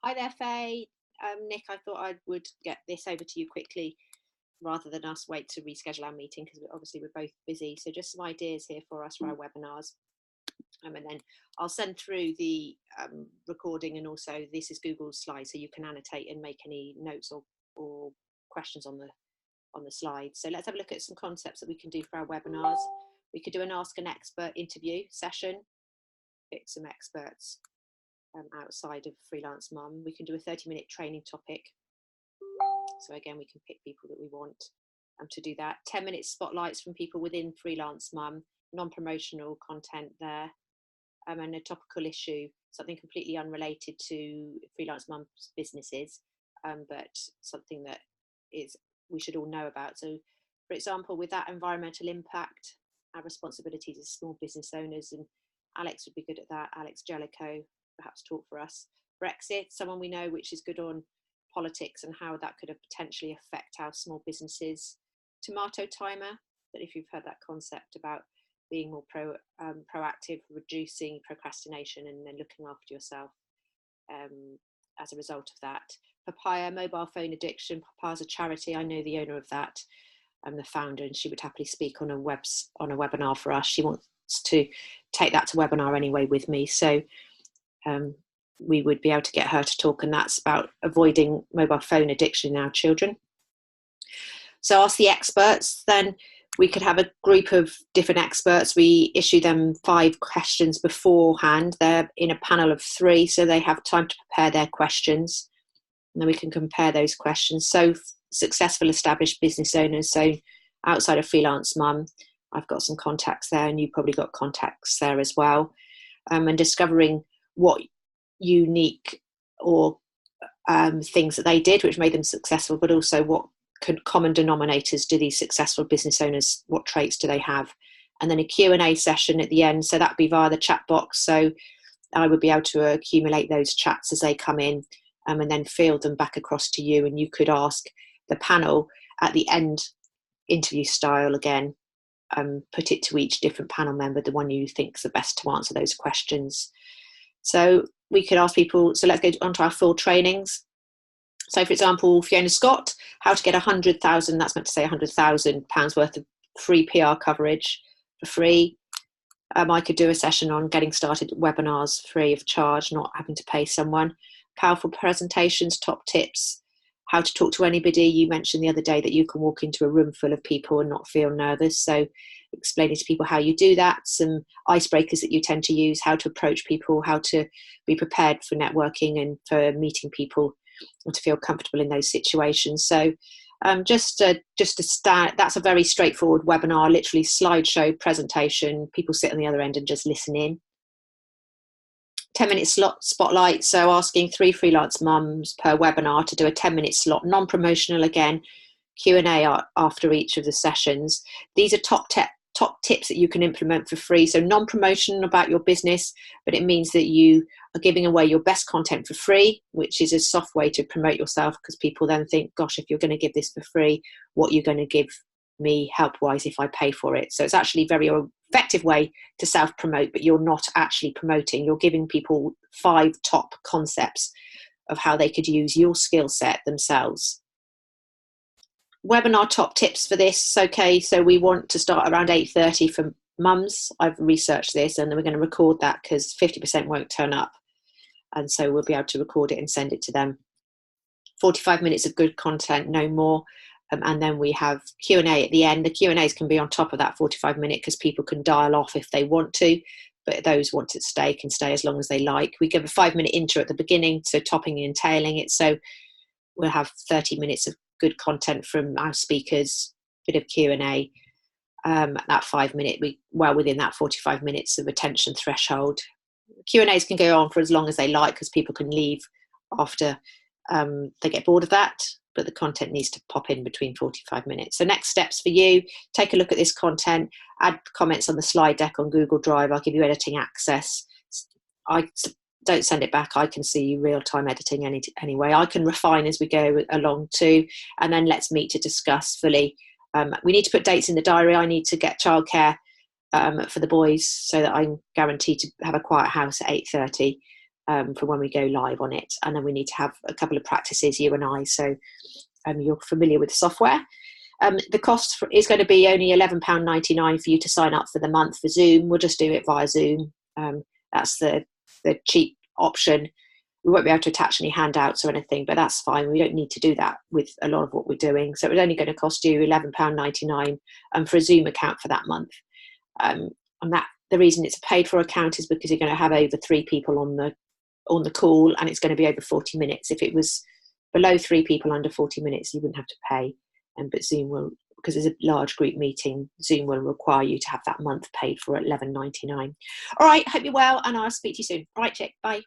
Hi there, Faye. Nick, I thought I would get this over to you quickly rather than us wait to reschedule our meeting because obviously we're both busy. So just some ideas here for us for our webinars. And then I'll send through the recording, and also this is Google's slide, so you can annotate and make any notes or questions on the slide. So let's have a look at some concepts that we can do for our webinars. We could do an Ask an Expert interview session, pick some experts outside of Freelance Mum. We can do a 30-minute training topic. So again, we can pick people that we want to do that. 10-minute spotlights from people within Freelance Mum, non-promotional content there, and a topical issue, something completely unrelated to Freelance Mum's businesses, but something that we should all know about. So, for example, with that environmental impact, our responsibilities as small business owners, and Alex would be good at that. Alex Jellicoe, perhaps talk for us. Brexit, someone we know which is good on politics and how that could potentially affect our small businesses. Tomato timer, that if you've heard that concept about being more proactive, reducing procrastination, and then looking after yourself as a result of that. Papaya, mobile phone addiction. Papa's a charity. I know the owner of that. I'm the founder, and she would happily speak on a webinar for us. She wants to take that to webinar anyway with me. So we would be able to get her to talk, and that's about avoiding mobile phone addiction in our children. So ask the experts. Then we could have a group of different experts. We issue them 5 questions beforehand. They're in a panel of 3, so they have time to prepare their questions. And then we can compare those questions. So successful established business owners, so outside of Freelance Mum, I've got some contacts there, and you've probably got contacts there as well. And discovering what unique or things that they did which made them successful, but also what common denominators do these successful business owners, what traits do they have? And then a Q&A session at the end, so that'd be via the chat box, so I would be able to accumulate those chats as they come in, and then field them back across to you, and you could ask the panel at the end, interview style again, put it to each different panel member, the one you think is the best to answer those questions. So we could ask people, so let's go on to our full trainings. So for example, Fiona Scott, how to get 100,000, that's meant to say £100,000 worth of free PR coverage for free. I could do a session on getting started webinars free of charge, not having to pay someone. Powerful presentations, top tips, how to talk to anybody. You mentioned the other day that you can walk into a room full of people and not feel nervous. So explaining to people how you do that, some icebreakers that you tend to use, how to approach people, how to be prepared for networking and for meeting people and to feel comfortable in those situations. So just to start, that's a very straightforward webinar, literally slideshow presentation. People sit on the other end and just listen in. 10-minute slot spotlight, so asking 3 freelance mums per webinar to do a 10-minute slot, non-promotional again, Q&A after each of the sessions. These are top tips that you can implement for free. So non-promotional about your business, but it means that you are giving away your best content for free, which is a soft way to promote yourself, because people then think, gosh, if you're going to give this for free, what are you going to give me help-wise if I pay for it? So it's actually a very effective way to self-promote, but you're not actually promoting. You're giving people 5 top concepts of how they could use your skill set themselves. Webinar top tips for this. Okay, so we want to start around 8:30 for mums. I've researched this, and then we're going to record that because 50% won't turn up, and so we'll be able to record it and send it to them. 45 minutes of good content, no more. And then we have Q&A at the end. The Q&As can be on top of that 45-minute because people can dial off if they want to, but those want to stay can stay as long as they like. We give a 5-minute intro at the beginning, so topping and tailing it. So we'll have 30 minutes of good content from our speakers, bit of Q&A. That 5-minute, well within that 45 minutes of attention threshold. Q&As can go on for as long as they like because people can leave after they get bored of that, but the content needs to pop in between 45 minutes. So next steps for you, take a look at this content, add comments on the slide deck on Google Drive. I'll give you editing access. I don't send it back. I can see real-time editing anyway. I can refine as we go along too, and then let's meet to discuss fully. We need to put dates in the diary. I need to get childcare for the boys so that I'm guaranteed to have a quiet house at 8:30. for when we go live on it. And then we need to have a couple of practices, you and I, so you're familiar with the software. The cost is going to be only £11.99 for you to sign up for the month for Zoom. We'll just do it via Zoom. That's the cheap option. We won't be able to attach any handouts or anything, but that's fine. We don't need to do that with a lot of what we're doing. So it's only going to cost you £11.99 for a Zoom account for that month. And that the reason it's a paid for account is because you're going to have over 3 people on the call, and it's going to be over 40 minutes. If it was below 3 people under 40 minutes, you wouldn't have to pay. But Zoom will, because there's a large group meeting, Zoom will require you to have that month paid for at £11.99. All right, hope you're well, and I'll speak to you soon. All right, Chick, bye.